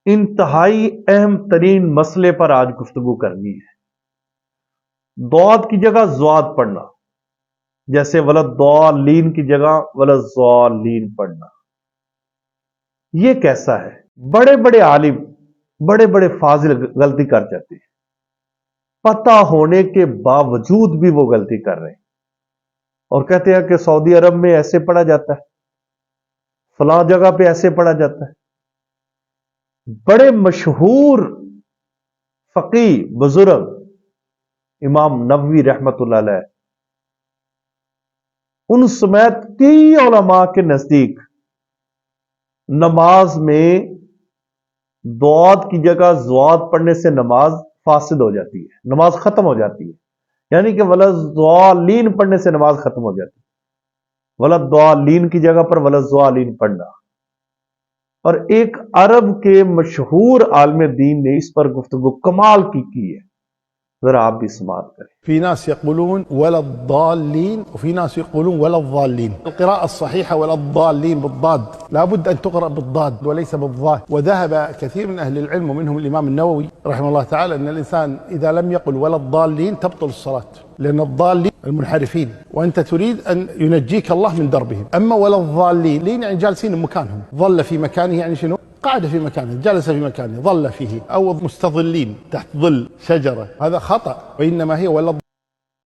انتہائی اہم ترین مسئلے پر آج گفتگو کرنی ہے۔ ضاد کی جگہ ضاد پڑھنا، جیسے ولضالین کی جگہ ولضالین پڑھنا، یہ کیسا ہے؟ بڑے بڑے عالم، بڑے بڑے فاضل غلطی کر جاتے ہیں، پتہ ہونے کے باوجود بھی وہ غلطی کر رہے ہیں اور کہتے ہیں کہ سعودی عرب میں ایسے پڑھا جاتا ہے، فلاں جگہ پہ ایسے پڑھا جاتا ہے۔ بڑے مشہور فقی بزرگ امام نووی رحمت اللہ علیہ، ان سمیت کئی علماء کے نزدیک نماز میں ضاد کی جگہ ضاد پڑھنے سے نماز فاسد ہو جاتی ہے، نماز ختم ہو جاتی ہے، یعنی کہ ولضالین پڑھنے سے نماز ختم ہو جاتی ہے، ولضالین کی جگہ پر ولضالین پڑھنا۔ اور ایک عرب کے مشہور عالم دین نے اس پر گفتگو کمال کی ہے، ذرا آپ بھی سماعت کریں۔ في ناس يقولون ولا الضالين وفي ناس يقولون ولا الضالين. القراءة الصحيحة ولا الضالين بالضاد، لابد أن تقرأ بالضاد وليس بالضاد. وذهب كثير من أهل العلم ومنهم الإمام النووي رحمه الله تعالى أن الإنسان إذا لم يقل ولا الضالين تبطل الصلاة، لأن الضالين المنحرفين وأنت تريد أن ينجيك الله من دربهم. أما ولا الضالين يعني جالسين مكانهم، ظل في مكانه يعني شنو؟ قعد في مكانه، جلس في مكانه، ظل فيه، أو مستظلين تحت ظل شجرة، هذا خطأ، وإنما هي ولا